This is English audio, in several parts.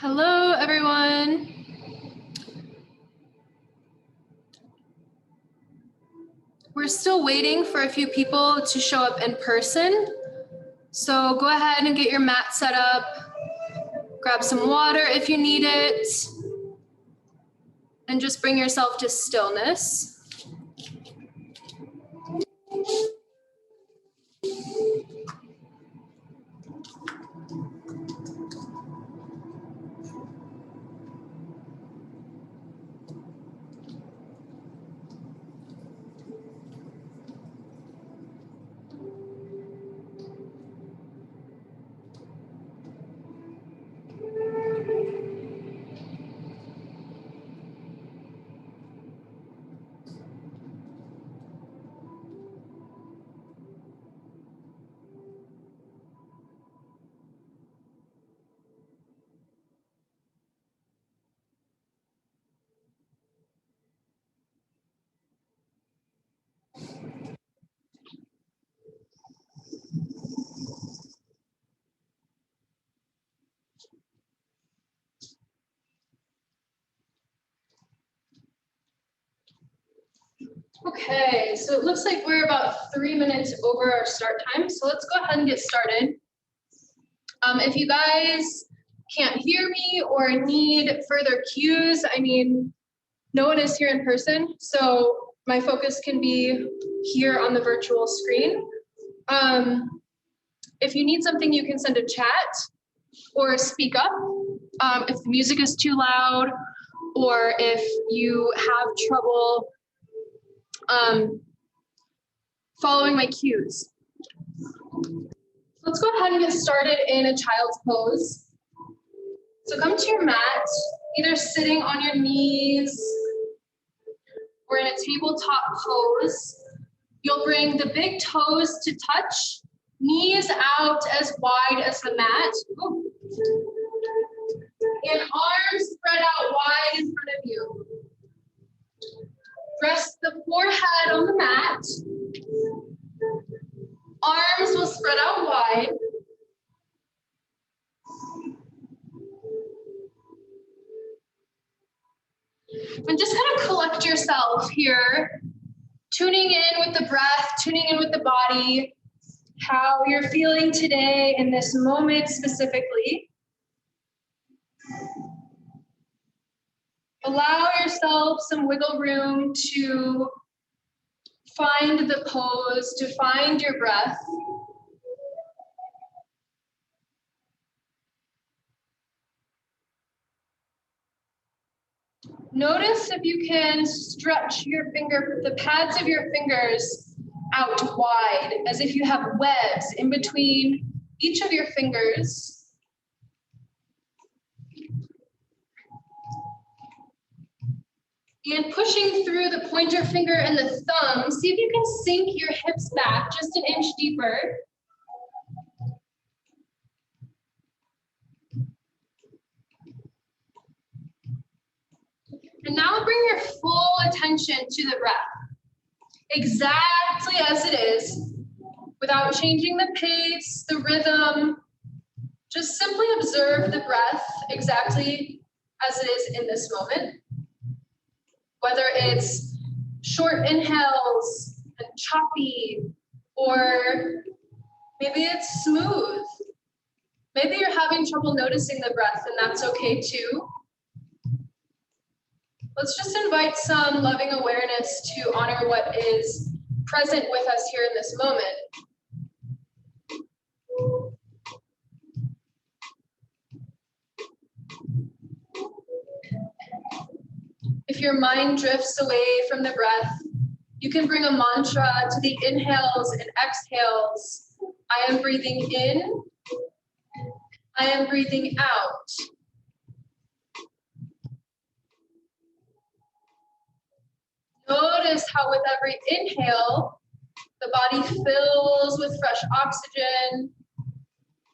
Hello, everyone. We're still waiting for a few people to show up in person. So go ahead and get your mat set up. Grab some water if you need it. And just bring yourself to stillness. Okay, so it looks like we're about 3 minutes over our start time, so let's go ahead and get started. If you guys can't hear me or need further cues, no one is here in person, so my focus can be here on the virtual screen. If you need something, you can send a chat or speak up if the music is too loud or if you have trouble following my cues. Let's go ahead and get started in a child's pose. So come to your mat, either sitting on your knees or in a tabletop pose. You'll bring the big toes to touch, knees out as wide as the mat. Ooh. And arms spread out wide in front of you. Rest the forehead on the mat. Arms will spread out wide. And just kind of collect yourself here, tuning in with the breath, tuning in with the body, how you're feeling today in this moment specifically. Allow yourself some wiggle room to find the pose, to find your breath. Notice if you can stretch the pads of your fingers out wide, as if you have webs in between each of your fingers. And pushing through the pointer finger and the thumb, see if you can sink your hips back just an inch deeper. And now bring your full attention to the breath, exactly as it is, without changing the pace, the rhythm. Just simply observe the breath exactly as it is in this moment. Whether it's short inhales and choppy, or maybe it's smooth. Maybe you're having trouble noticing the breath, and that's okay too. Let's just invite some loving awareness to honor what is present with us here in this moment. If your mind drifts away from the breath, you can bring a mantra to the inhales and exhales. I am breathing in. I am breathing out. Notice how with every inhale, the body fills with fresh oxygen.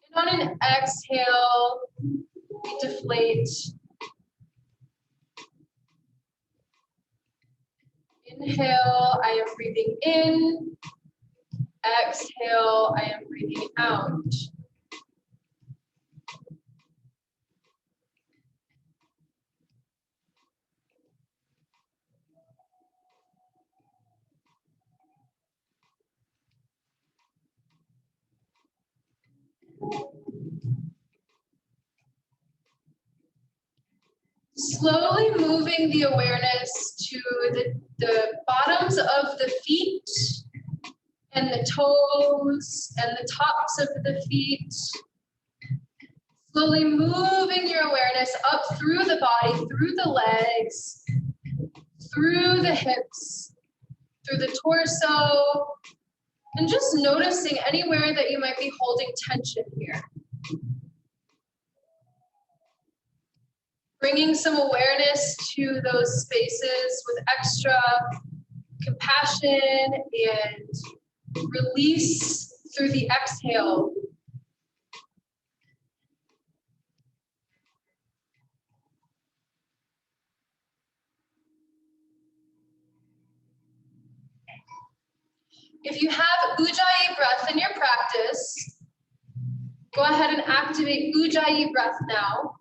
And on an exhale, we deflate. Inhale, I am breathing in. Exhale, I am breathing out. Slowly moving the awareness to the bottoms of the feet and the toes and the tops of the feet. Slowly moving your awareness up through the body, through the legs, through the hips, through the torso, and just noticing anywhere that you might be holding tension here. Bringing some awareness to those spaces with extra compassion and release through the exhale. If you have Ujjayi breath in your practice, go ahead and activate Ujjayi breath now.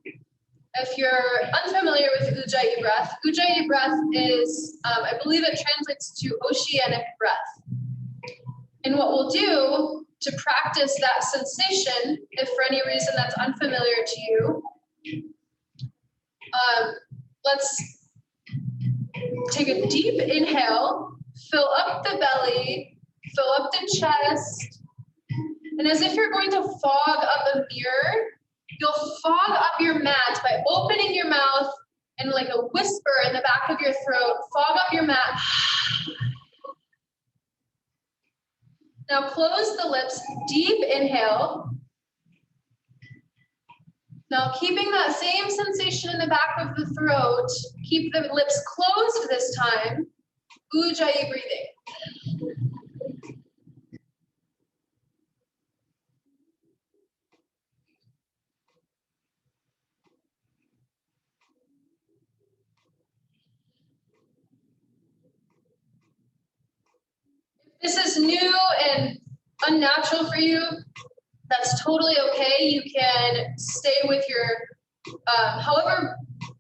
If you're unfamiliar with Ujjayi breath is, I believe it translates to oceanic breath. And what we'll do to practice that sensation, if for any reason that's unfamiliar to you, let's take a deep inhale, fill up the belly, fill up the chest, and as if you're going to fog up a mirror, you'll fog up your mat by opening your mouth and like a whisper in the back of your throat, fog up your mat. Now close the lips, deep inhale. Now keeping that same sensation in the back of the throat, keep the lips closed this time, Ujjayi breathing. If this is new and unnatural for you, that's totally okay. You can stay with your,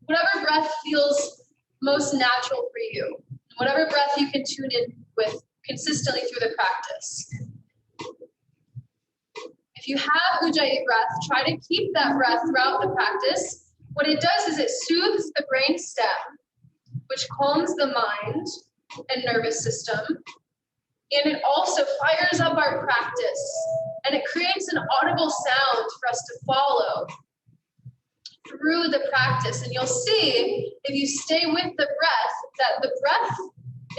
whatever breath feels most natural for you. Whatever breath you can tune in with consistently through the practice. If you have Ujjayi breath, try to keep that breath throughout the practice. What it does is it soothes the brain stem, which calms the mind and nervous system. And it also fires up our practice, and it creates an audible sound for us to follow through the practice. And you'll see, if you stay with the breath, that the breath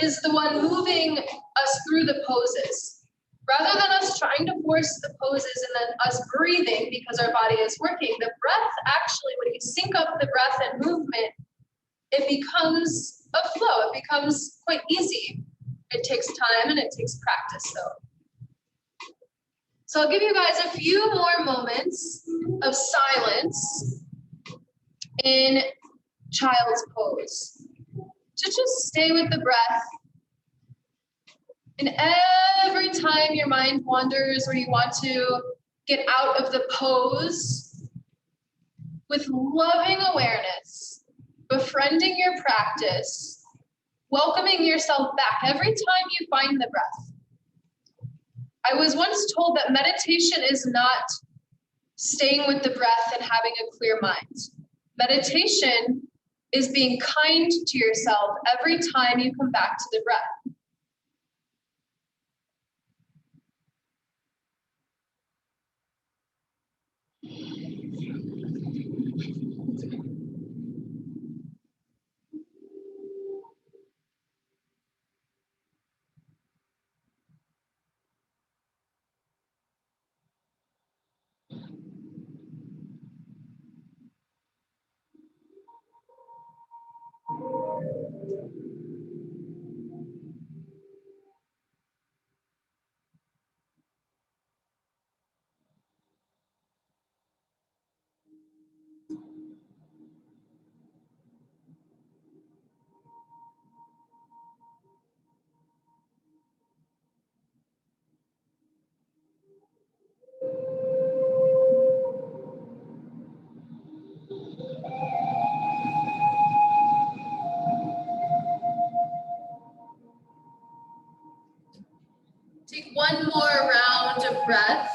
is the one moving us through the poses. Rather than us trying to force the poses and then us breathing because our body is working, the breath actually, when you sync up the breath and movement, it becomes a flow. It becomes quite easy. It takes time and it takes practice though. So I'll give you guys a few more moments of silence in child's pose. To just stay with the breath. And every time your mind wanders or you want to get out of the pose, with loving awareness, befriending your practice, welcoming yourself back every time you find the breath. I was once told that meditation is not staying with the breath and having a clear mind. Meditation is being kind to yourself every time you come back to the breath. Take one more round of breath.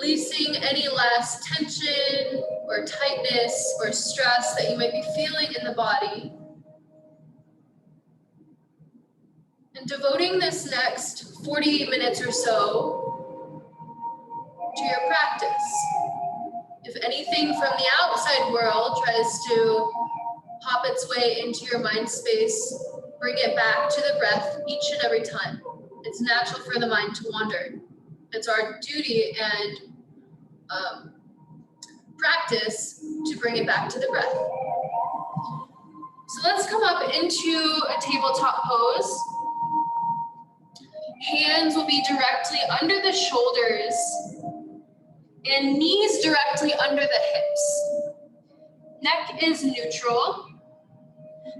releasing any less tension or tightness or stress that you might be feeling in the body. And devoting this next 48 minutes or so to your practice. If anything from the outside world tries to pop its way into your mind space, bring it back to the breath each and every time. It's natural for the mind to wander. It's our duty and practice to bring it back to the breath. So let's come up into a tabletop pose. Hands will be directly under the shoulders and knees directly under the hips. Neck is neutral.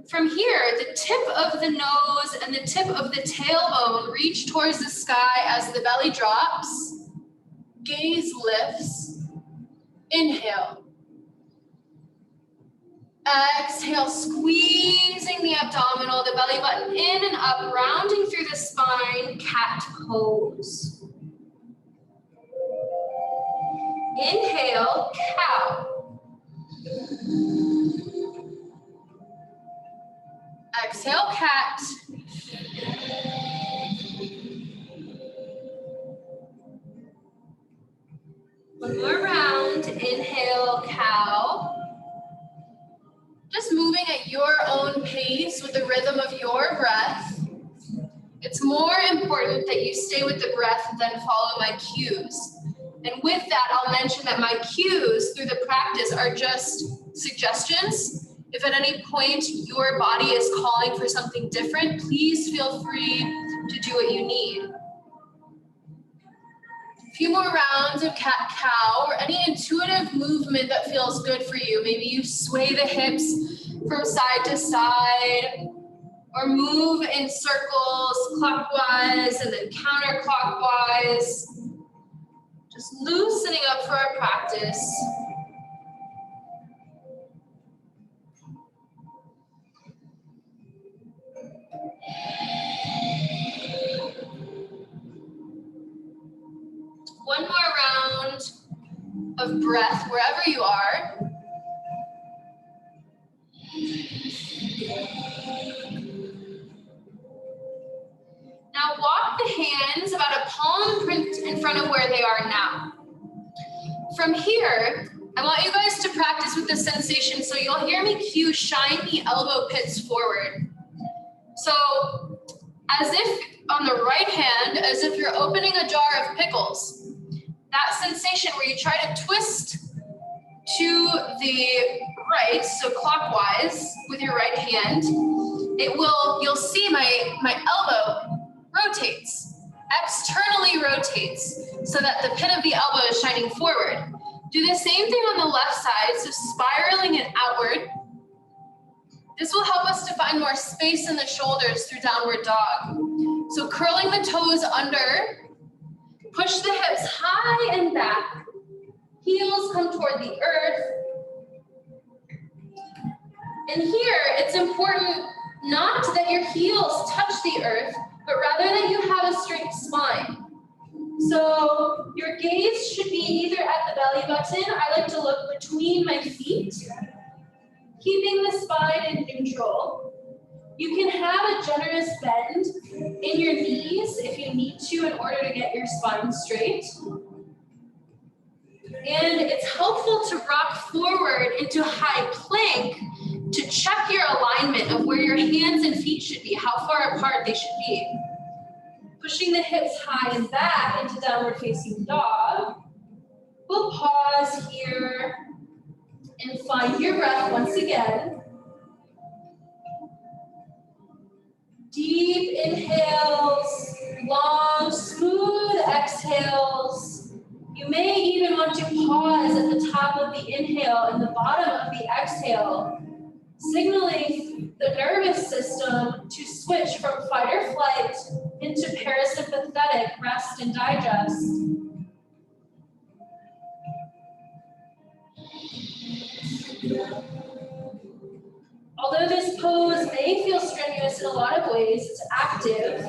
From here, the tip of the nose and the tip of the tailbone reach towards the sky as the belly drops. Gaze lifts. Inhale. Exhale, squeezing the abdominal, the belly button in and up, rounding through the spine, cat pose. Inhale, cow. Exhale, cat. One more round. Inhale, cow. Just moving at your own pace with the rhythm of your breath. It's more important that you stay with the breath than follow my cues. And with that, I'll mention that my cues through the practice are just suggestions. If at any point your body is calling for something different, please feel free to do what you need. A few more rounds of cat-cow or any intuitive movement that feels good for you. Maybe you sway the hips from side to side or move in circles clockwise and then counterclockwise. Just loosening up for our practice. One more round of breath wherever you are. Now walk the hands about a palm print in front of where they are now. From here, I want you guys to practice with this sensation, so you'll hear me cue shiny elbow pits forward. So as if on the right hand, as if you're opening a jar of pickles. That sensation where you try to twist to the right, so clockwise with your right hand, you'll see my elbow rotates, externally rotates, so that the pin of the elbow is shining forward. Do the same thing on the left side, so spiraling it outward. This will help us to find more space in the shoulders through downward dog. So curling the toes under, push the hips high and back. Heels come toward the earth. And here, it's important not that your heels touch the earth, but rather that you have a straight spine. So your gaze should be either at the belly button. I like to look between my feet, keeping the spine in neutral. You can have a generous bend in your knees if you need to in order to get your spine straight. And it's helpful to rock forward into high plank to check your alignment of where your hands and feet should be, how far apart they should be. Pushing the hips high and back into downward facing dog. We'll pause here and find your breath once again. Deep inhales, long, smooth exhales. You may even want to pause at the top of the inhale and the bottom of the exhale, signaling the nervous system to switch from fight or flight into parasympathetic rest and digest. Although this pose may feel strenuous in a lot of ways, it's active,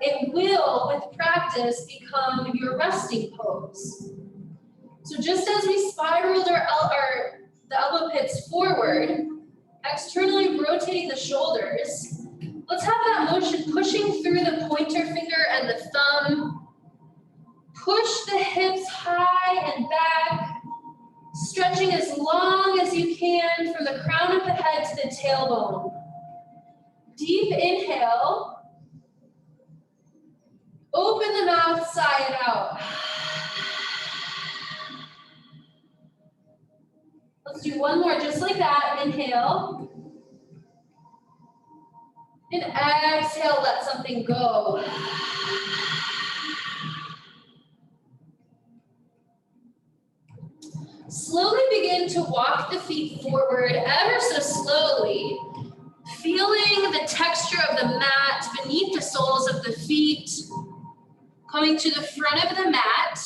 it will, with practice, become your resting pose. So just as we spiraled the elbow pits forward, externally rotating the shoulders, let's have that motion pushing through the pointer finger and the thumb. Push the hips high and back, stretching as long as you can from the crown of the head to the tailbone. Deep inhale. Open the mouth, sigh it out. Let's do one more, just like that. Inhale. And exhale, let something go. Slowly begin to walk the feet forward ever so slowly, feeling the texture of the mat beneath the soles of the feet, coming to the front of the mat.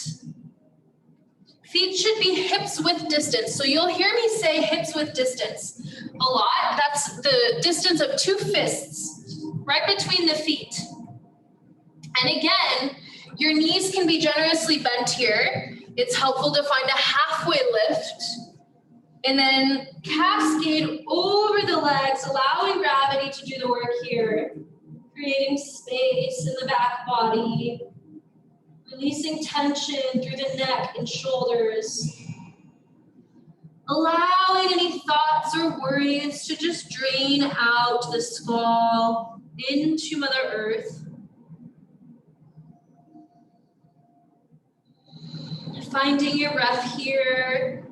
Feet should be hips width distance. So you'll hear me say hips width distance a lot. That's the distance of 2 fists right between the feet. And again, your knees can be generously bent here. It's helpful to find a halfway lift and then cascade over the legs, allowing gravity to do the work here, creating space in the back body, releasing tension through the neck and shoulders, allowing any thoughts or worries to just drain out the skull into Mother Earth. Finding your breath here,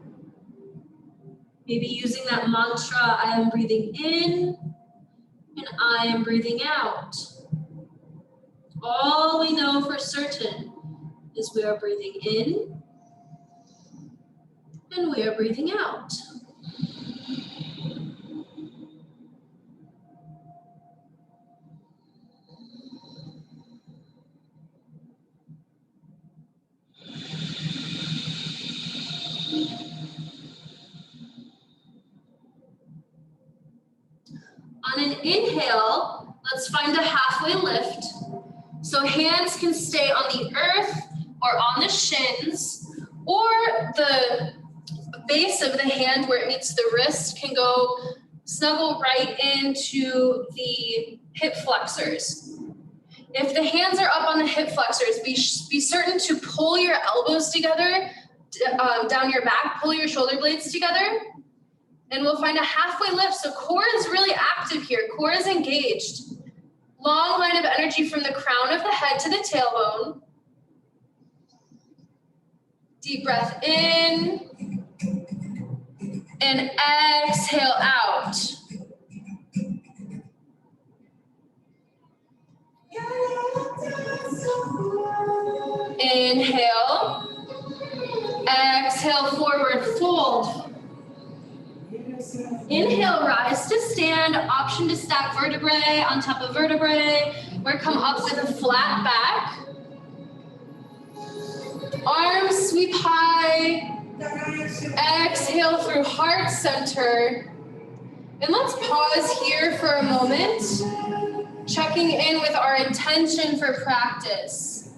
maybe using that mantra, I am breathing in and I am breathing out. All we know for certain is we are breathing in and we are breathing out. On an inhale, let's find a halfway lift. So hands can stay on the earth or on the shins, or the base of the hand where it meets the wrist can go snuggle right into the hip flexors. If the hands are up on the hip flexors, be certain to pull your elbows together, down your back, pull your shoulder blades together, and we'll find a halfway lift. So core is really active here. Core is engaged. Long line of energy from the crown of the head to the tailbone. Deep breath in and exhale out. Inhale. Exhale, forward fold. Inhale, rise to stand, option to stack vertebrae on top of vertebrae, or come up with a flat back. Arms sweep high. Exhale through heart center. And let's pause here for a moment, checking in with our intention for practice.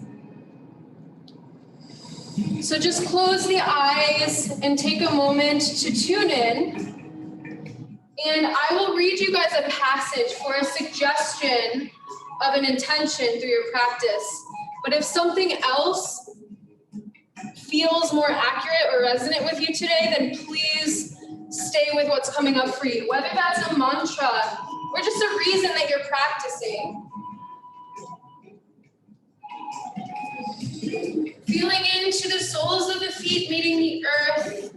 So just close the eyes and take a moment to tune in. And I will read you guys a passage for a suggestion of an intention through your practice. But if something else feels more accurate or resonant with you today, then please stay with what's coming up for you. Whether that's a mantra or just a reason that you're practicing. Feeling into the soles of the feet meeting the earth.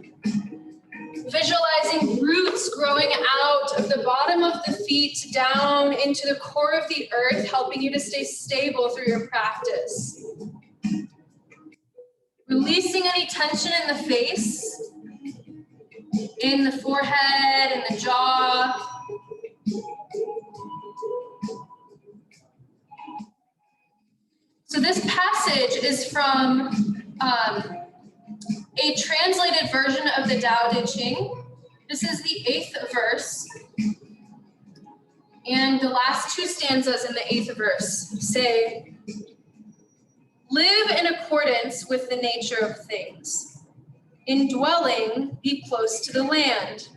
Visualizing roots growing out of the bottom of the feet down into the core of the earth, helping you to stay stable through your practice. Releasing any tension in the face, in the forehead, in the jaw. So this passage is from a translated version of the Tao Te Ching. This is the 8th verse. And the last 2 stanzas in the 8th verse say, live in accordance with the nature of things. In dwelling, be close to the land.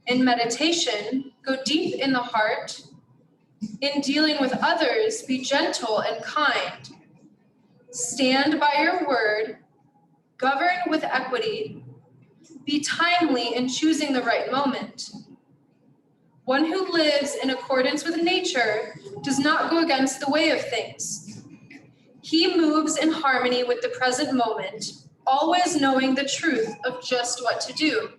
In meditation, go deep in the heart. In dealing with others, be gentle and kind. Stand by your word. Govern with equity. Be timely in choosing the right moment. One who lives in accordance with nature does not go against the way of things. He moves in harmony with the present moment, always knowing the truth of just what to do.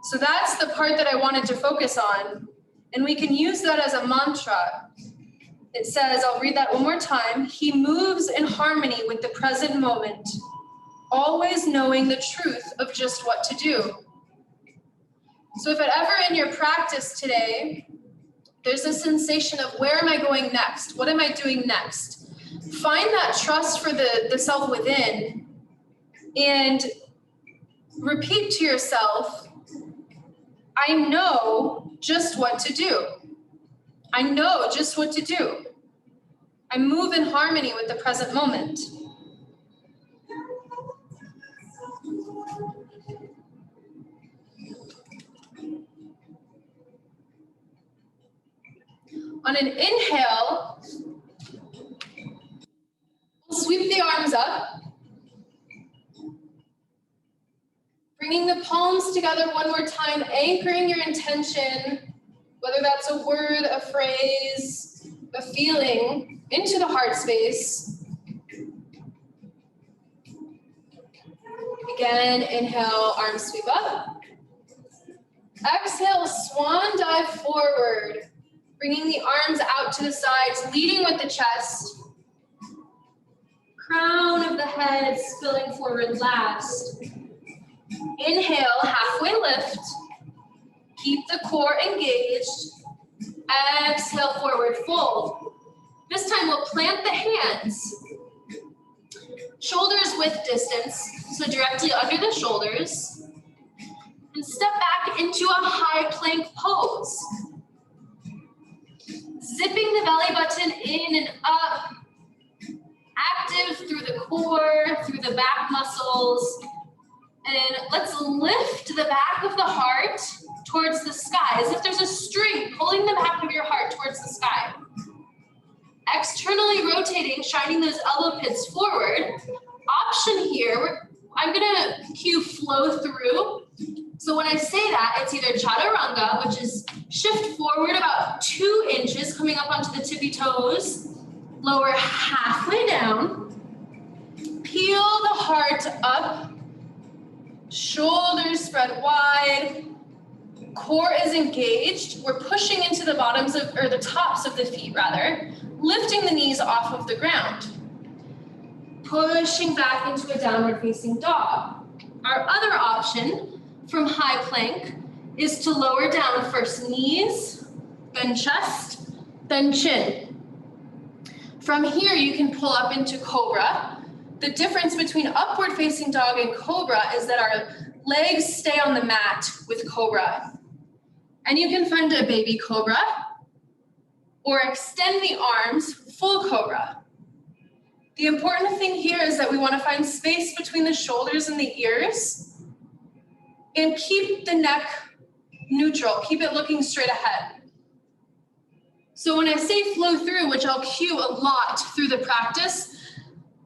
So that's the part that I wanted to focus on, and we can use that as a mantra. It says, I'll read that one more time. He moves in harmony with the present moment, always knowing the truth of just what to do. So if ever in your practice today, there's a sensation of where am I going next? What am I doing next? Find that trust for the self within and repeat to yourself, I know just what to do. I know just what to do. I move in harmony with the present moment. On an inhale, we'll sweep the arms up, bringing the palms together one more time, anchoring your intention, whether that's a word, a phrase, a feeling, into the heart space. Again, inhale, arms sweep up. Exhale, swan dive forward. Bringing the arms out to the sides, leading with the chest. Crown of the head spilling forward last. Inhale, halfway lift. Keep the core engaged. Exhale, forward fold. This time we'll plant the hands. Shoulders width distance, so directly under the shoulders. And step back into a high plank pose. Zipping the belly button in and up, active through the core, through the back muscles. And let's lift the back of the heart towards the sky, as if there's a string pulling the back of your heart towards the sky. Externally rotating, shining those elbow pits forward. Option here, I'm gonna cue flow through. So when I say that, it's either chaturanga, which is shift forward about 2 inches, coming up onto the tippy toes, lower halfway down, peel the heart up, shoulders spread wide, core is engaged. We're pushing into the bottoms of, or the tops of the feet rather, lifting the knees off of the ground, pushing back into a downward facing dog. Our other option from high plank is to lower down first knees, then chest, then chin. From here, you can pull up into cobra. The difference between upward facing dog and cobra is that our legs stay on the mat with cobra. And you can find a baby cobra or extend the arms, full cobra. The important thing here is that we want to find space between the shoulders and the ears and keep the neck neutral, keep it looking straight ahead. So when I say flow through, which I'll cue a lot through the practice,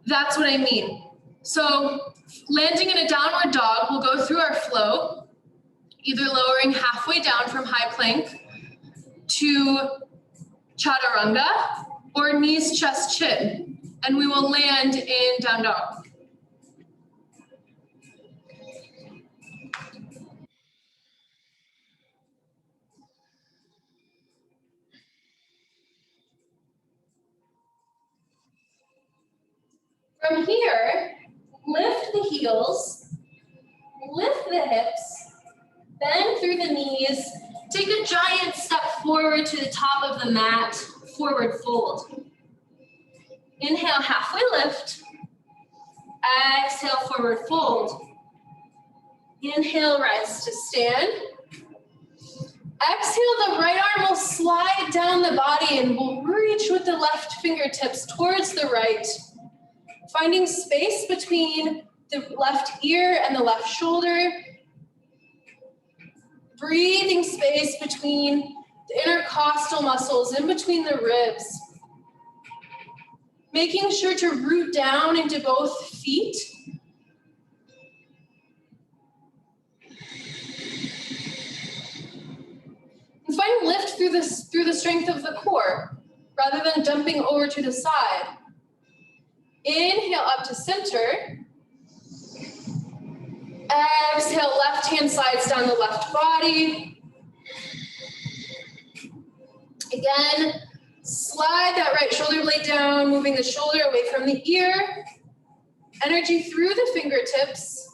that's what I mean. So landing in a downward dog, we'll go through our flow, either lowering halfway down from high plank to chaturanga or knees, chest, chin, and we will land in down dog. From here, lift the heels, lift the hips, bend through the knees, take a giant step forward to the top of the mat, forward fold. Inhale, halfway lift. Exhale, forward fold. Inhale, rise to stand. Exhale, the right arm will slide down the body and we'll reach with the left fingertips towards the right, finding space between the left ear and the left shoulder. Breathing space between the intercostal muscles, in between the ribs. Making sure to root down into both feet. And find lift through the strength of the core, rather than dumping over to the side. Inhale up to center. Exhale, left hand slides down the left body. Again, slide that right shoulder blade down, moving the shoulder away from the ear. Energy through the fingertips.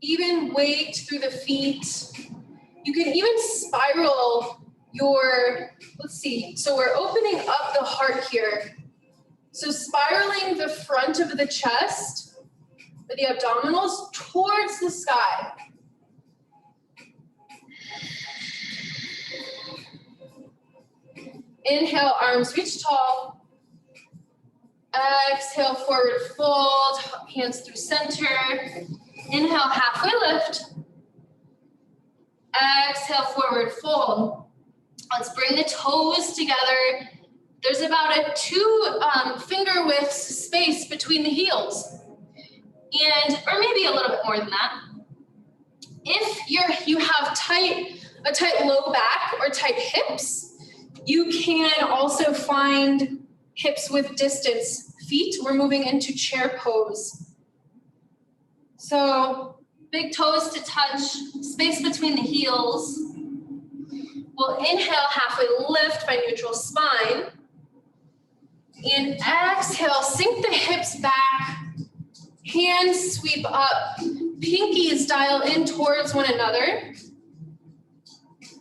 Even weight through the feet. You can even spiral your, let's see, so we're opening up the heart here. So spiraling the front of the chest, the abdominals, towards the sky. Inhale, arms reach tall. Exhale, forward fold, hands through center. Inhale, halfway lift. Exhale, forward fold. Let's bring the toes together. There's about a 2 finger width space between the heels. Or maybe a little bit more than that. If you have a tight low back or tight hips, you can also find hips with distance. Feet, we're moving into chair pose. So big toes to touch, space between the heels. We'll inhale, halfway lift, find neutral spine. And exhale, sink the hips back. Hands sweep up, pinkies dial in towards one another,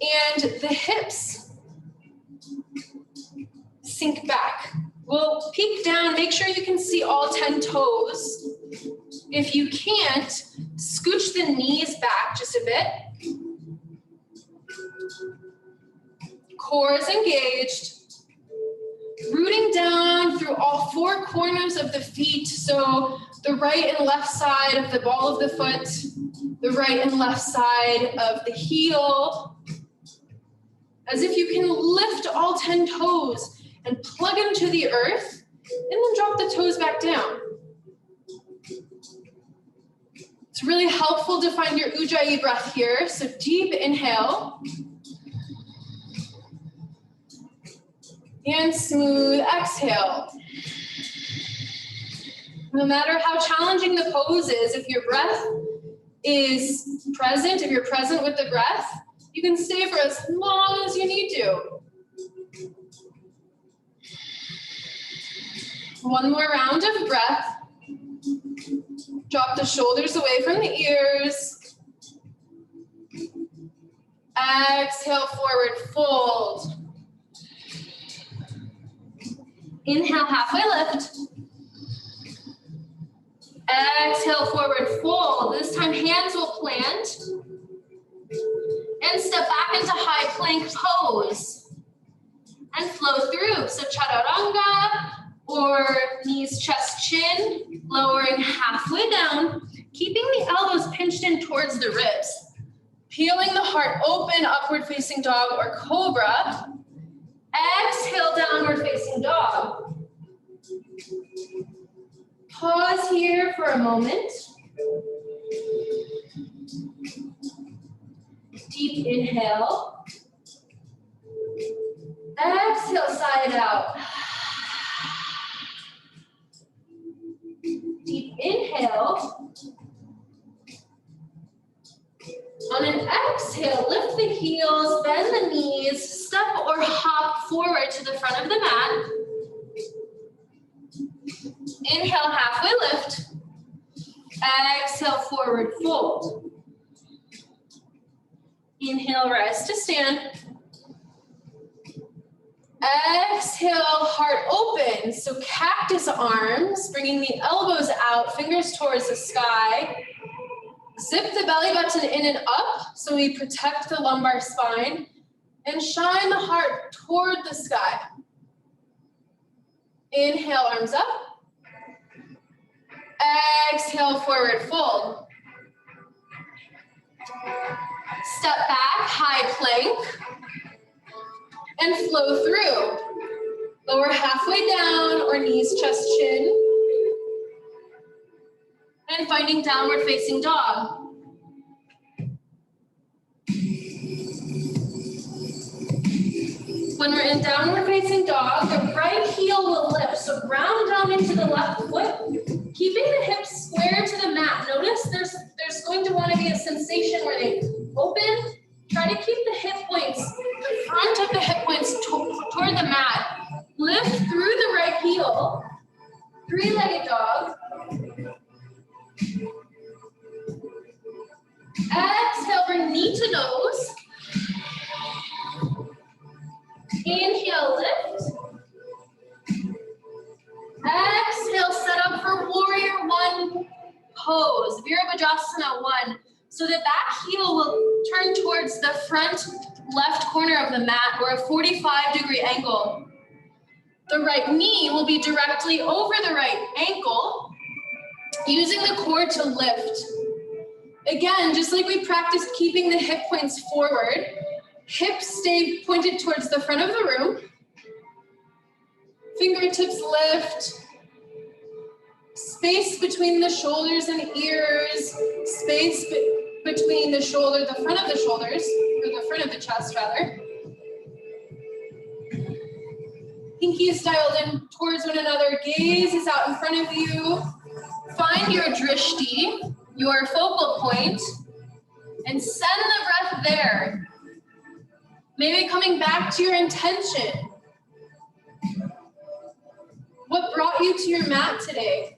and the hips sink back. We'll peek down, make sure you can see all 10 toes. If you can't, scooch the knees back just a bit. Core is engaged. Rooting down through all 4 corners of the feet, so the right and left side of the ball of the foot, the right and left side of the heel, as if you can lift all 10 toes and plug them to the earth, and then drop the toes back down. It's really helpful to find your Ujjayi breath here, so deep inhale. And smooth exhale. No matter how challenging the pose is, if your breath is present, if you're present with the breath, you can stay for as long as you need to. One more round of breath. Drop the shoulders away from the ears. Exhale, forward fold. Inhale, halfway lift. Exhale, forward fold. This time hands will plant. And step back into high plank pose. And flow through. So chaturanga or knees, chest, chin. Lowering halfway down. Keeping the elbows pinched in towards the ribs. Peeling the heart open, upward facing dog or cobra. Exhale, downward facing dog. Pause here for a moment. Deep inhale. Exhale, side out. Deep inhale. On an exhale, lift the heels, bend the knees, step or hop forward to the front of the mat. Inhale, halfway lift. Exhale, forward fold. Inhale, rise to stand. Exhale, heart open. So cactus arms, bringing the elbows out, fingers towards the sky. Zip the belly button in and up so we protect the lumbar spine. And shine the heart toward the sky. Inhale, arms up. Exhale, forward fold. Step back, high plank, and flow through. Lower halfway down or knees, chest, chin. And finding downward facing dog. When we're in downward facing dog, the right heel will lift. So ground down into the left foot, keeping the hips square to the mat. Notice there's going to want to be a sensation where they open. Try to keep the hip points, the front of the hip points toward the mat. Lift through the right heel. Three-legged dog. Exhale, bring knee to nose. Inhale, lift. Exhale, set up for warrior one pose, Virabhadrasana 1. So the back heel will turn towards the front left corner of the mat or a 45-degree angle. The right knee will be directly over the right ankle, using the core to lift. Again, just like we practiced keeping the hip points forward, hips stay pointed towards the front of the room. Fingertips lift. Space between the shoulders and ears. Space between the shoulder, the front of the shoulders, or the front of the chest rather. Pinky is dialed in towards one another. Gaze is out in front of you. Find your drishti, your focal point, and send the breath there. Maybe coming back to your intention. What brought you to your mat today?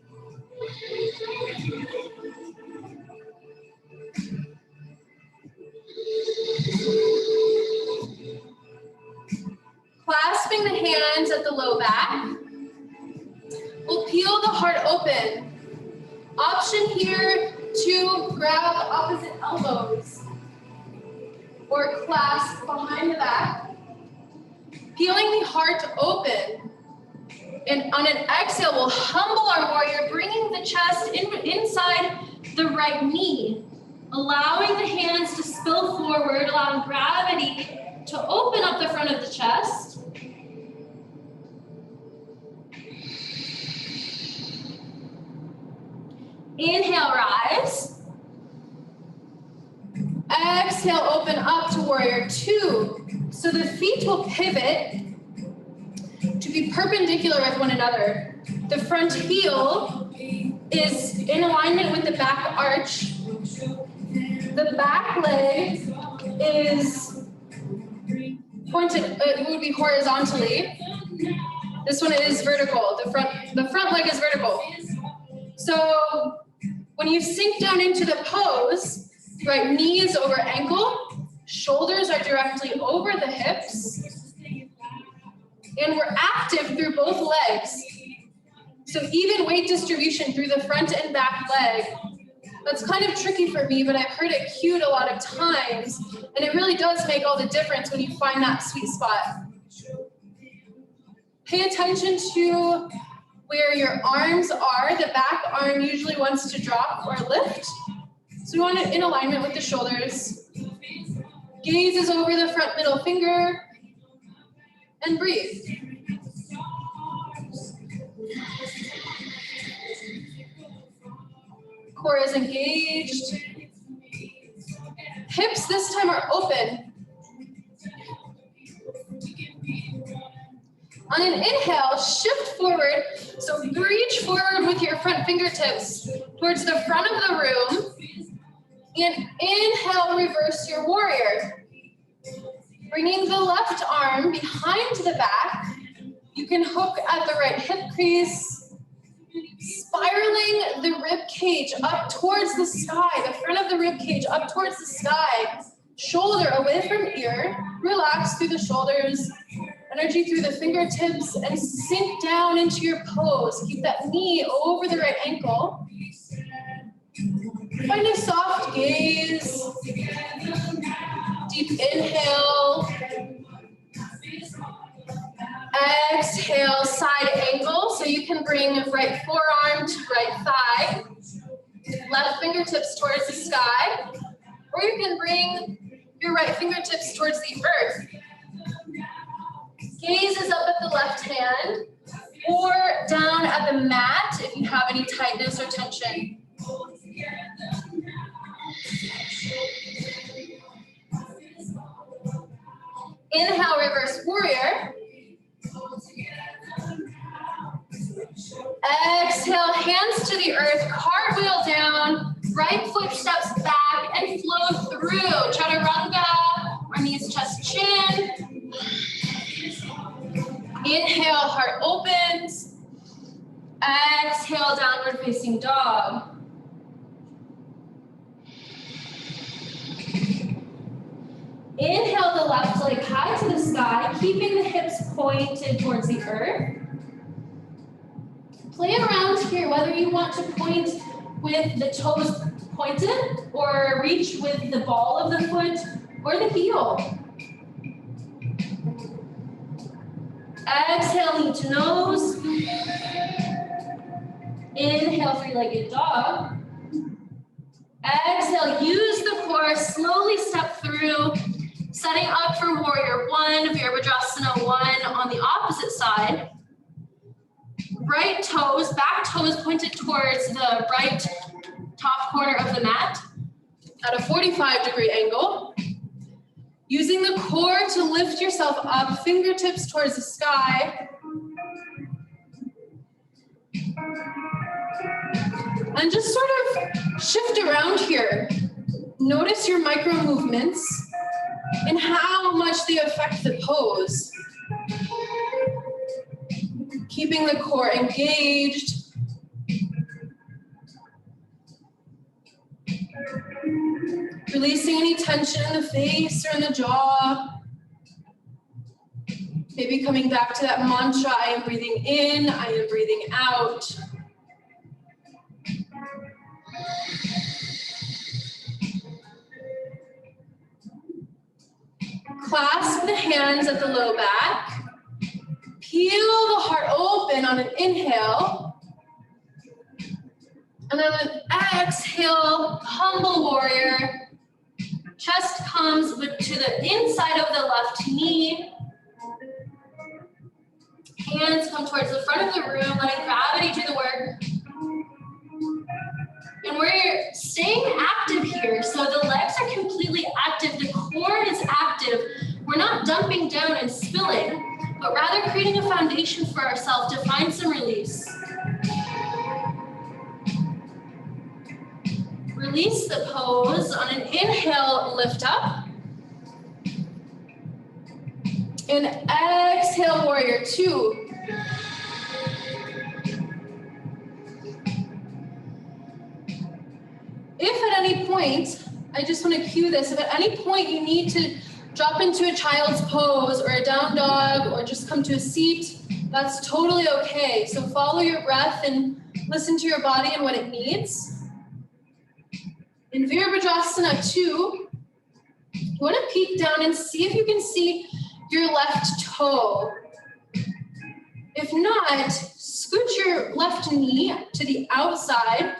Clasping the hands at the low back. We'll peel the heart open. Option here to grab the opposite elbows or clasp behind the back. Peeling the heart open. And on an exhale, we'll humble our warrior, bringing the chest inside the right knee, allowing the hands to spill forward, allowing gravity to open up the front of the chest. Inhale, rise. Exhale, open up to warrior two. So the feet will pivot to be perpendicular with one another. The front heel is in alignment with the back arch. The back leg is pointed, it would be horizontally. This one is vertical. The front leg is vertical. So when you sink down into the pose, right knee is over ankle, shoulders are directly over the hips, and we're active through both legs. So even weight distribution through the front and back leg. That's kind of tricky for me, but I've heard it cued a lot of times, and it really does make all the difference when you find that sweet spot. Pay attention to where your arms are. The back arm usually wants to drop or lift. So we want it in alignment with the shoulders. Gaze is over the front middle finger. And breathe. Core is engaged. Hips this time are open. On an inhale, shift forward. So reach forward with your front fingertips towards the front of the room. And inhale, reverse your warrior. Bringing the left arm behind the back. You can hook at the right hip crease. Spiraling the rib cage up towards the sky, the front of the rib cage up towards the sky. Shoulder away from ear. Relax through the shoulders. Energy through the fingertips and sink down into your pose. Keep that knee over the right ankle. Find a soft gaze. Deep inhale. Exhale, side angle. So you can bring right forearm to right thigh. left fingertips towards the sky, or you can bring your right fingertips towards the earth. Gaze is up at the left hand, or down at the mat if you have any tightness or tension. Inhale, reverse warrior. Exhale, hands to the earth, cartwheel down, right foot steps back and flow through. Chaturanga, or knees, chest, chin. Inhale, heart opens. Exhale, downward facing dog. Inhale the left leg high to the sky, keeping the hips pointed towards the earth. Play around here, whether you want to point with the toes pointed or reach with the ball of the foot or the heel. Exhale, knee to nose. Inhale, three-legged dog. Exhale, use the core, slowly step through, setting up for warrior one, Virabhadrasana one on the opposite side. Right toes, back toes pointed towards the right top corner of the mat at a 45-degree angle. Using the core to lift yourself up, fingertips towards the sky. And just sort of shift around here. Notice your micro movements and how much they affect the pose. Keeping the core engaged. Releasing any tension in the face or in the jaw. Maybe coming back to that mantra, I am breathing in, I am breathing out. Clasp the hands at the low back. Peel the heart open on an inhale. And on an exhale, humble warrior. Chest comes to the inside of the left knee. Hands come towards the front of the room, letting gravity do the work. And we're staying active here, so the legs are completely active, the core is active. We're not dumping down and spilling, but rather creating a foundation for ourselves to find some release. Release the pose. On an inhale, lift up. And exhale, warrior two. If at any point, I just want to cue this, if at any point you need to drop into a child's pose or a down dog or just come to a seat, that's totally okay. So follow your breath and listen to your body and what it needs. In Virabhadrasana 2, you want to peek down and see if you can see your left toe. If not, scoot your left knee to the outside.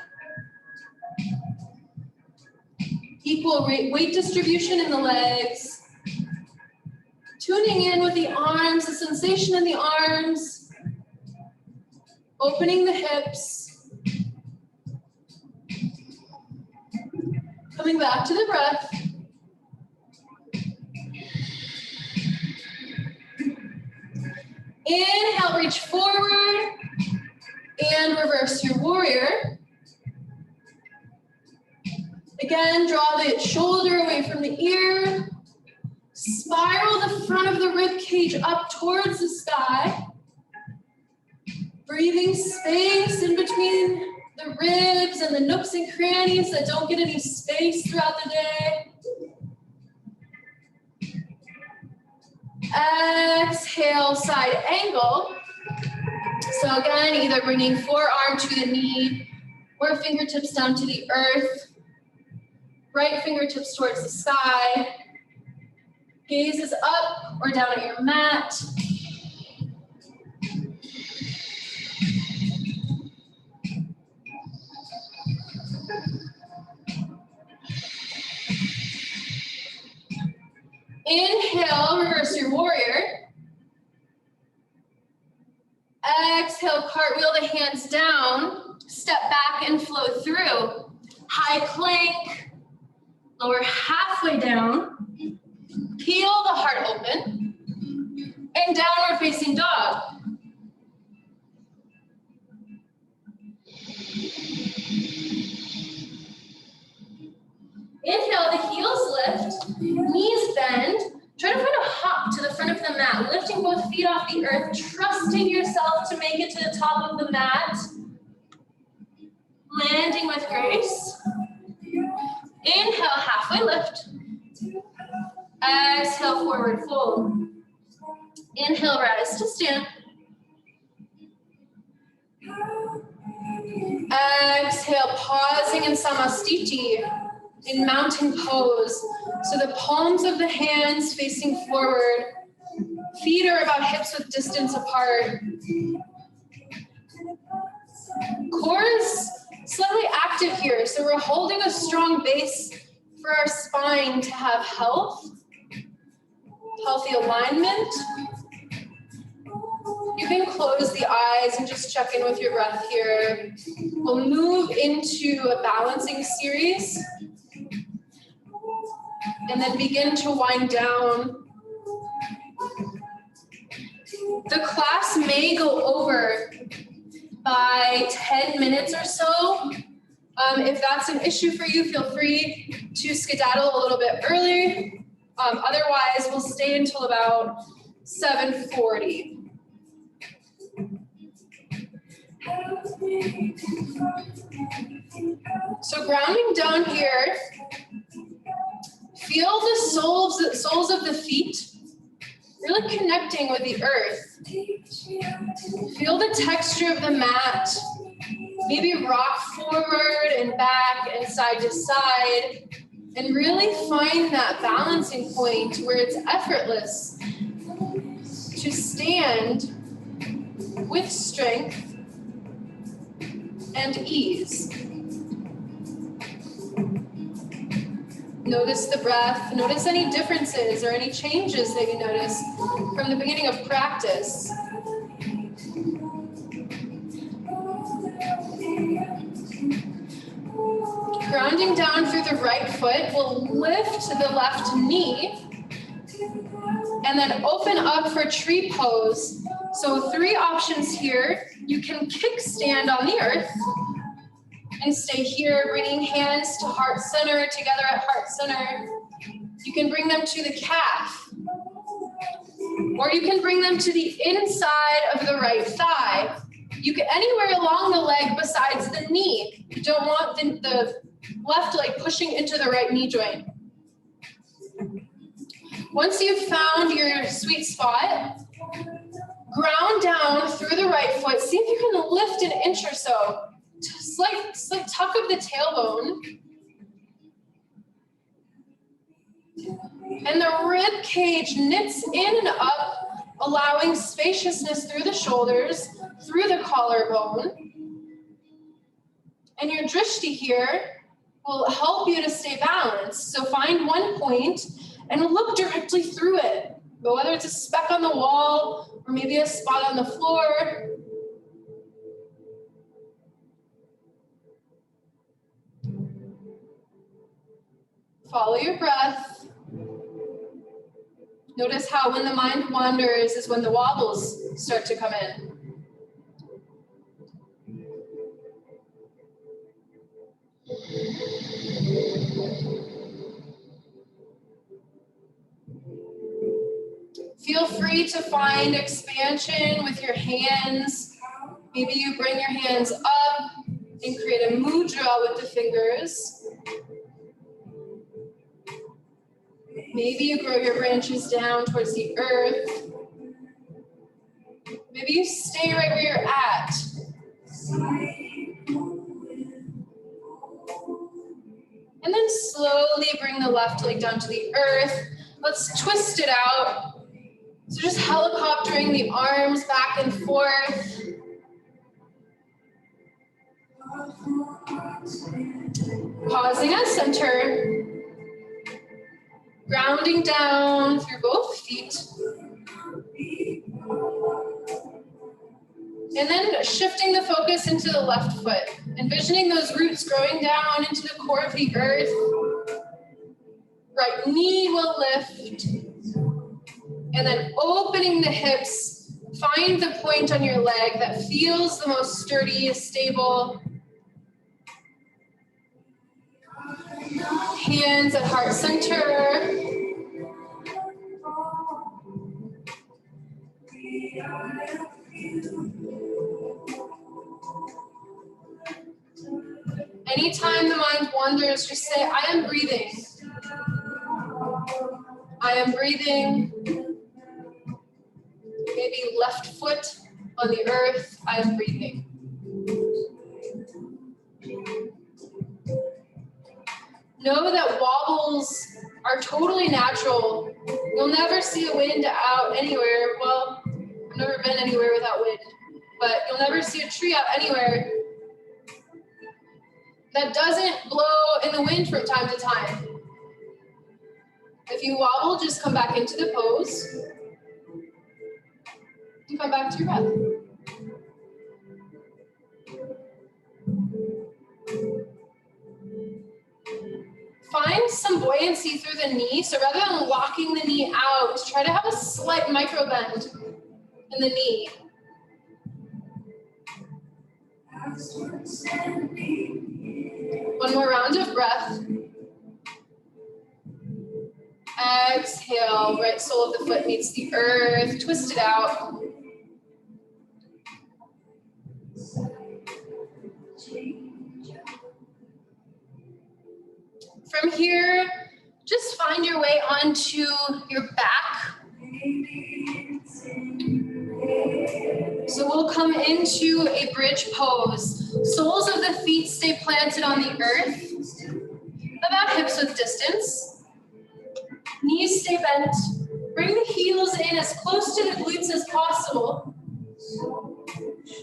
Equal weight distribution in the legs. Tuning in with the arms, the sensation in the arms. Opening the hips. Coming back to the breath. Inhale, reach forward and reverse your warrior. Again, draw the shoulder away from the ear. Spiral the front of the rib cage up towards the sky. Breathing space in between the ribs and the nooks and crannies that don't get any space throughout the day. Exhale, side angle. So again, either bringing forearm to the knee or fingertips down to the earth. Right fingertips towards the sky. Gaze is up or down at your mat. hands down, step back and flow through. High plank, lower halfway down, peel the heart open, and downward facing dog. Inhale, the heels lift, knees bend. Try to find a hop to the front of the mat, lifting both feet off the earth, trusting yourself to make it to the top of the mat. Landing with grace. Inhale, halfway lift. Exhale, forward fold. Inhale, rise to stand. Exhale, pausing in Samastiti, in mountain pose. So the palms of the hands facing forward. Feet are about hips width distance apart. Core is slightly active here, so we're holding a strong base for our spine to have healthy alignment. You can close the eyes and just check in with your breath here. We'll move into a balancing series and then begin to wind down. The class may go over by 10 minutes or so. If that's an issue for you, feel free to skedaddle a little bit early. Otherwise, we'll stay until about 7:40. So grounding down here, feel the soles of the feet, really connecting with the earth. Feel the texture of the mat. Maybe rock forward and back and side to side, and really find that balancing point where it's effortless to stand with strength and ease. Notice the breath. Notice any differences or any changes that you notice from the beginning of practice. Grounding down through the right foot, we'll lift the left knee and then open up for tree pose. So 3 options here. You can kickstand on the earth and stay here, bringing hands to heart center, together at heart center. You can bring them to the calf, or you can bring them to the inside of the right thigh. You can anywhere along the leg besides the knee. You don't want the left leg pushing into the right knee joint. Once you've found your sweet spot, ground down through the right foot. See if you can lift an inch or so. Slight tuck of the tailbone. And the rib cage knits in and up, allowing spaciousness through the shoulders, through the collarbone. And your drishti here will help you to stay balanced. So find one point and look directly through it. But whether it's a speck on the wall or maybe a spot on the floor. Follow your breath. Notice how when the mind wanders is when the wobbles start to come in. Feel free to find expansion with your hands. Maybe you bring your hands up and create a mudra with the fingers. Maybe you grow your branches down towards the earth. Maybe you stay right where you're at. And then slowly bring the left leg down to the earth. Let's twist it out. So just helicoptering the arms back and forth. Pausing at center. Grounding down through both feet. And then shifting the focus into the left foot, envisioning those roots growing down into the core of the earth. Right knee will lift. And then opening the hips, find the point on your leg that feels the most sturdy, stable. Hands at heart center. Anytime the mind wanders, just say, I am breathing. I am breathing. Maybe left foot on the earth, I am breathing. Know that wobbles are totally natural. You'll never see a wind out anywhere. Well, I've never been anywhere without wind, but you'll never see a tree out anywhere that doesn't blow in the wind from time to time. If you wobble, just come back into the pose and come back to your breath. Find some buoyancy through the knee. So rather than locking the knee out, try to have a slight micro bend in the knee. One more round of breath. Exhale, right sole of the foot meets the earth, twist it out. From here, just find your way onto your back. So we'll come into a bridge pose. Soles of the feet stay planted on the earth, about hips width distance. Knees stay bent. Bring the heels in as close to the glutes as possible.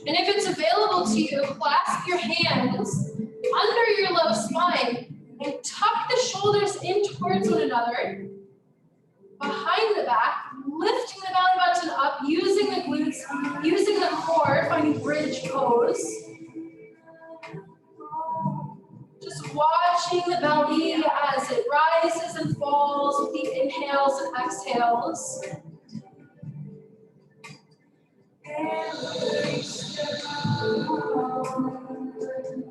And if it's available to you, clasp your hands under your low spine and tuck the shoulders in towards one another. Behind the back, lifting the belly button up, using the glutes, using the core, finding bridge pose. Just watching the belly as it rises and falls with the inhales and exhales.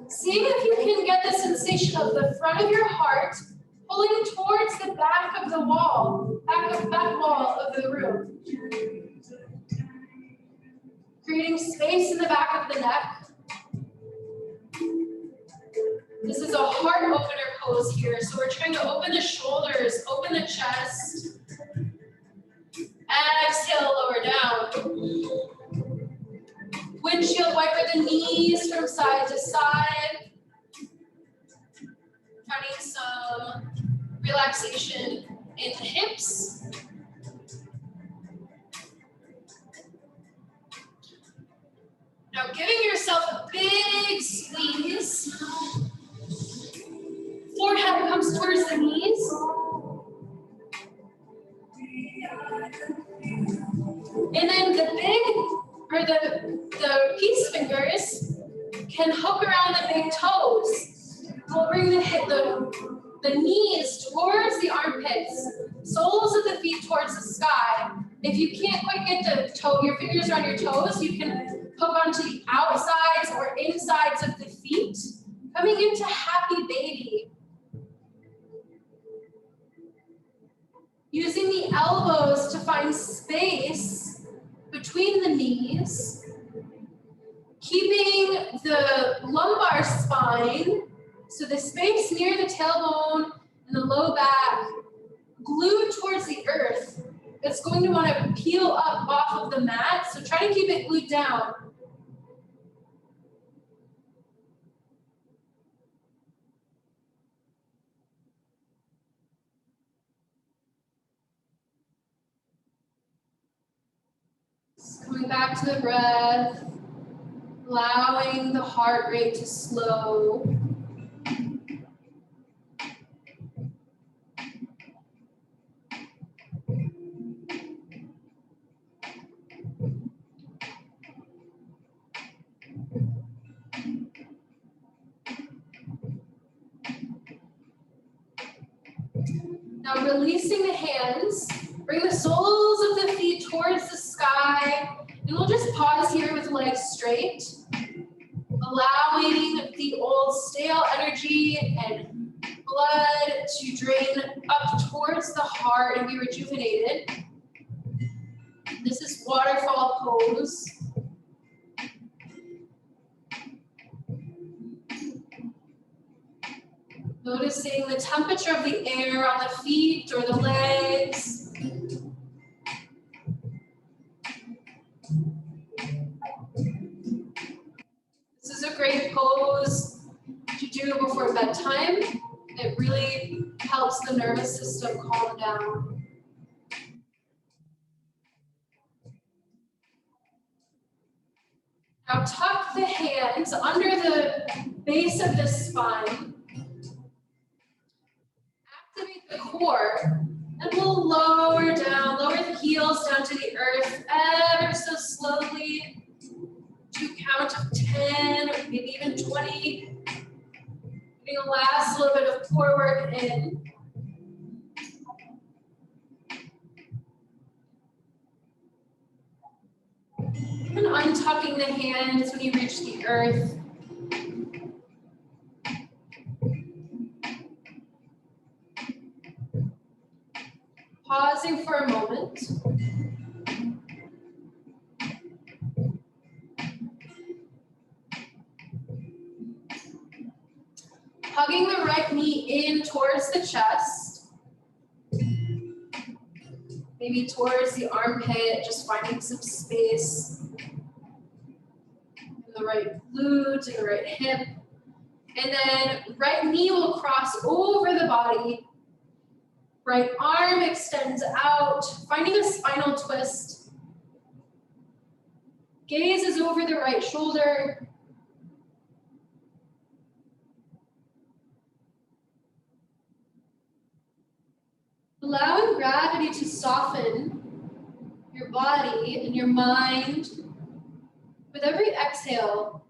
Seeing if you can get the sensation of the front of your heart pulling towards the back of the wall, back wall of the room. Creating space in the back of the neck. This is a heart opener pose here, so we're trying to open the shoulders, open the chest. Exhale, lower down. Windshield wiper the knees from side to side. Finding some relaxation in the hips. Now giving yourself a big squeeze. Forehead comes towards the knees. And then the peace fingers can hook around the big toes. We'll bring the knees towards the armpits, soles of the feet towards the sky. If you can't quite get your fingers around your toes, you can hook onto the outsides or insides of the feet, coming into happy baby. Using the elbows to find space between the knees, keeping the lumbar spine, so the space near the tailbone and the low back, glued towards the earth. It's going to want to peel up off of the mat, so try to keep it glued down. Coming back to the breath, allowing the heart rate to slow. Now releasing the hands, bring the soles of the feet towards the sky, and we'll just pause here with legs straight, allowing the old stale energy and blood to drain up towards the heart and be rejuvenated. This is waterfall pose. Noticing the temperature of the air on the feet or the legs. This is a great pose to do before bedtime. It really helps the nervous system calm down. Now tuck the hands under the base of the spine. Activate the core, and we'll lower the heels down to the earth ever so slowly to a count of 10 or maybe even 20. Getting a last little bit of core work in. And untucking the hands when you reach the earth. Pausing for a moment. Hugging the right knee in towards the chest. Maybe towards the armpit, just finding some space. In the right glute and the right hip. And then right knee will cross over the body. Right arm extends out, finding a spinal twist. Gaze is over the right shoulder. Allowing gravity to soften your body and your mind with every exhale.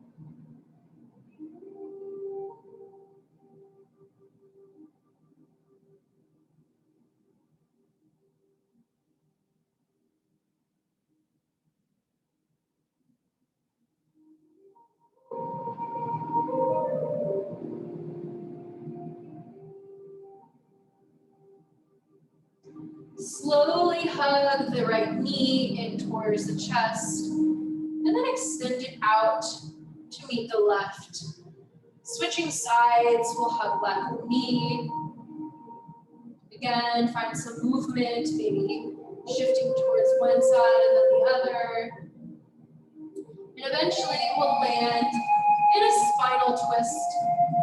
Slowly hug the right knee in towards the chest, and then extend it out to meet the left. Switching sides, we'll hug left knee. Again, find some movement, maybe shifting towards one side and then the other. And eventually we'll land in a spinal twist.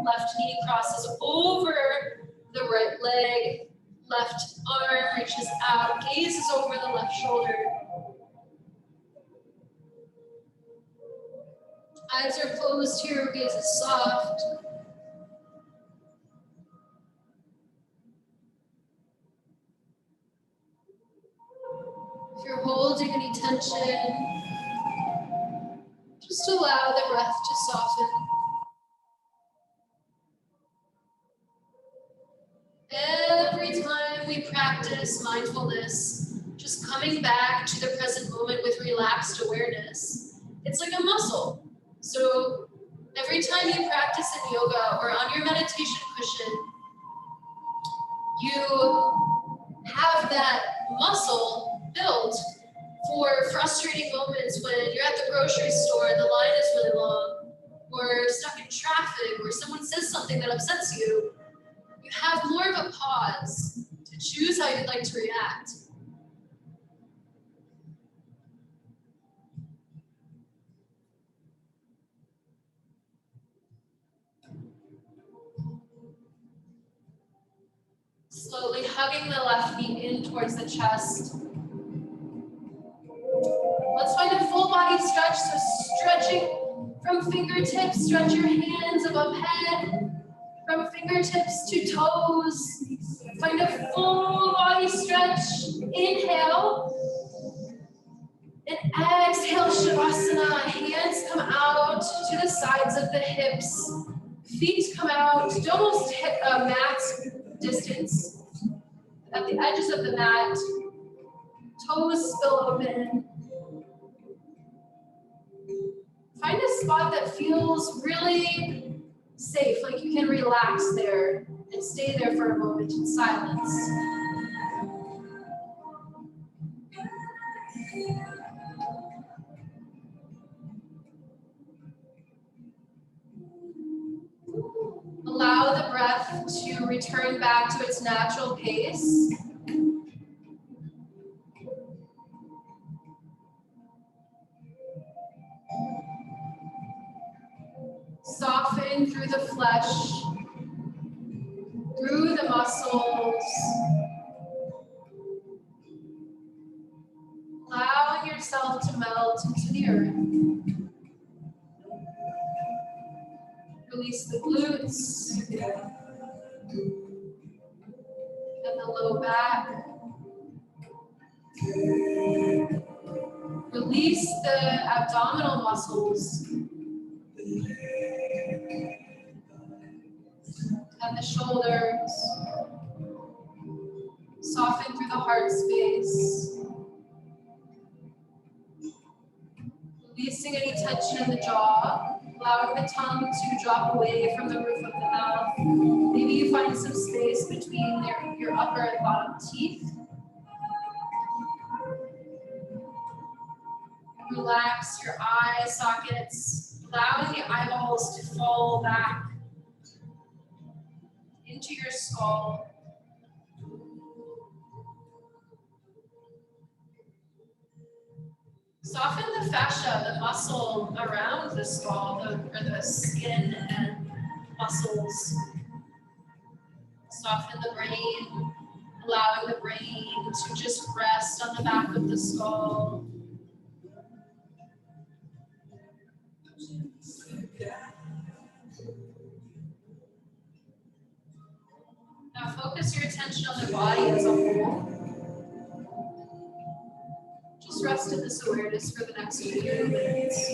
Left knee crosses over the right leg. Left arm reaches out, gaze is over the left shoulder. Eyes are closed here, gaze is soft. If you're holding any tension, just allow the breath to soften. Every time we practice mindfulness, just coming back to the present moment with relaxed awareness, it's like a muscle. So every time you practice in yoga or on your meditation cushion, you have that muscle built for frustrating moments when you're at the grocery store and the line is really long, or stuck in traffic, or someone says something that upsets you. You have more of a pause to choose how you'd like to react. Slowly hugging the left knee in towards the chest. Let's find a full body stretch, so stretching from fingertips, stretch your hands above head. From fingertips to toes, find a full body stretch. Inhale, and exhale, Shavasana. Hands come out to the sides of the hips. Feet come out, don't almost hit a mat distance. at the edges of the mat, toes spill open. Find a spot that feels really safe, like you can relax there and stay there for a moment in silence. Allow the breath to return back to its natural pace. Soften through the flesh, through the muscles. Allowing yourself to melt into the earth. Release the glutes and the low back. Release the abdominal muscles and the shoulders. Soften through the heart space. Releasing any tension in the jaw. Allowing the tongue to drop away from the roof of the mouth. Maybe you find some space between your upper and bottom teeth. Relax your eye sockets, allowing the eyeballs to fall back into your skull. Soften the fascia, the muscle around the skull, or the skin and muscles. Soften the brain, allowing the brain to just rest on the back of the skull. Now focus your attention on the body as a whole. Just rest in this awareness for the next few minutes.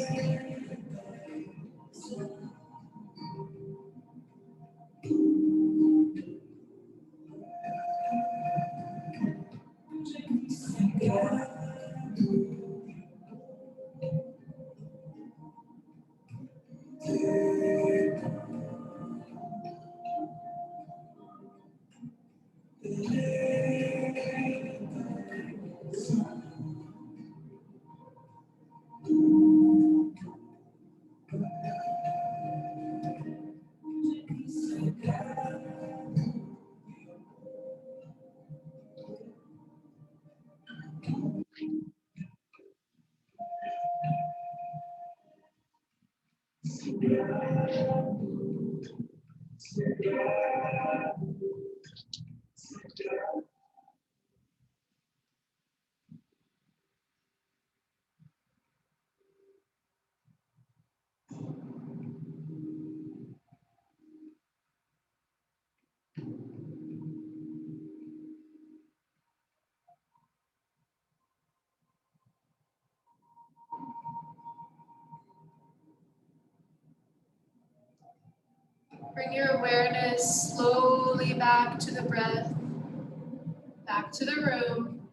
Bring your awareness slowly back to the breath, back to the room.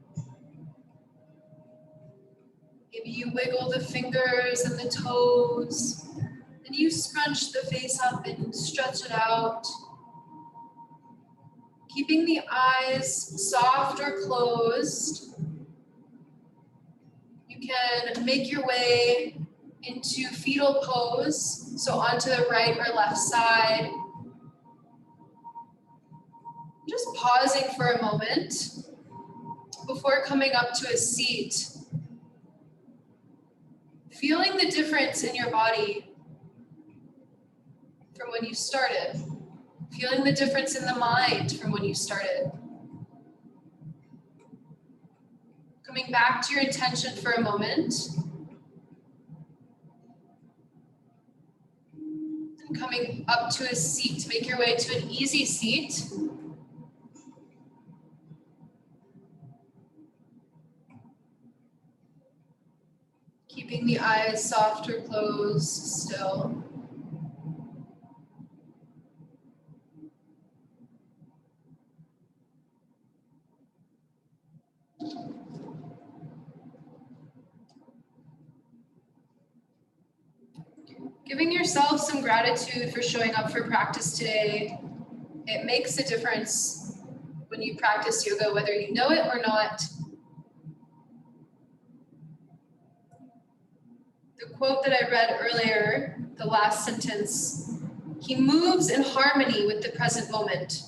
Maybe you wiggle the fingers and the toes, and you scrunch the face up and stretch it out. Keeping the eyes soft or closed, you can make your way into fetal pose, so onto the right or left side. Just pausing for a moment before coming up to a seat. Feeling the difference in your body from when you started. Feeling the difference in the mind from when you started. Coming back to your intention for a moment. And coming up to a seat. Make your way to an easy seat. Keeping the eyes soft or closed still. Giving yourself some gratitude for showing up for practice today. It makes a difference when you practice yoga, whether you know it or not. The quote that I read earlier, the last sentence, he moves in harmony with the present moment,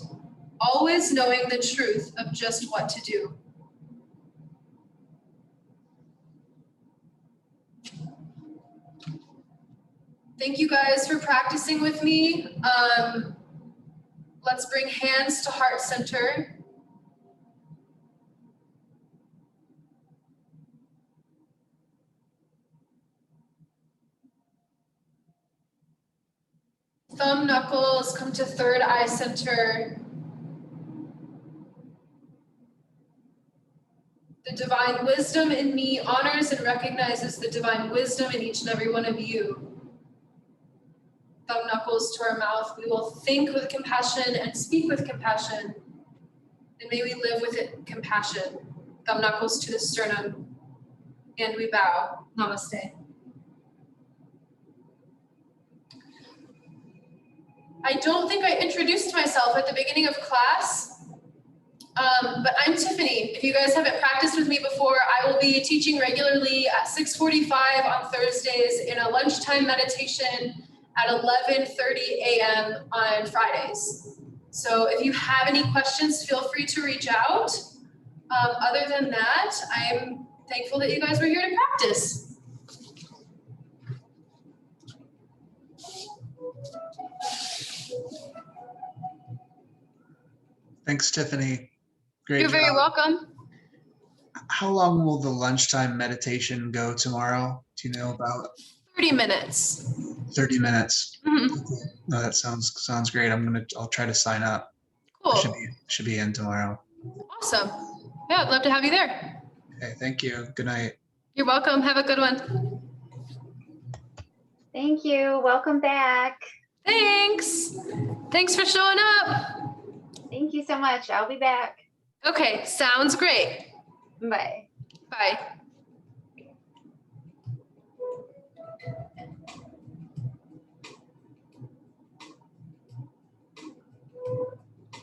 always knowing the truth of just what to do. Thank you guys for practicing with me. Let's bring hands to heart center. Thumb knuckles come to third eye center. The divine wisdom in me honors and recognizes the divine wisdom in each and every one of you. Thumb knuckles to our mouth. We will think with compassion and speak with compassion. And may we live with it compassion. Thumb knuckles to the sternum. And we bow. Namaste. I don't think I introduced myself at the beginning of class, but I'm Tiffany. If you guys haven't practiced with me before, I will be teaching regularly at 6:45 on Thursdays in a lunchtime meditation at 11:30 a.m. on Fridays. So if you have any questions, feel free to reach out. Other than that, I'm thankful that you guys were here to practice. Thanks, Tiffany. Great You're job. very welcome. How long will the lunchtime meditation go tomorrow? Do you know about? 30 minutes. 30 minutes. Mm-hmm. No, that sounds great. I'll try to sign up. Cool. I should be in tomorrow. Awesome. Yeah, I'd love to have you there. Okay, thank you. Good night. You're welcome. Have a good one. Thank you. Welcome back. Thanks. Thanks for showing up. Thank you so much. I'll be back. Okay, sounds great. Bye. Bye.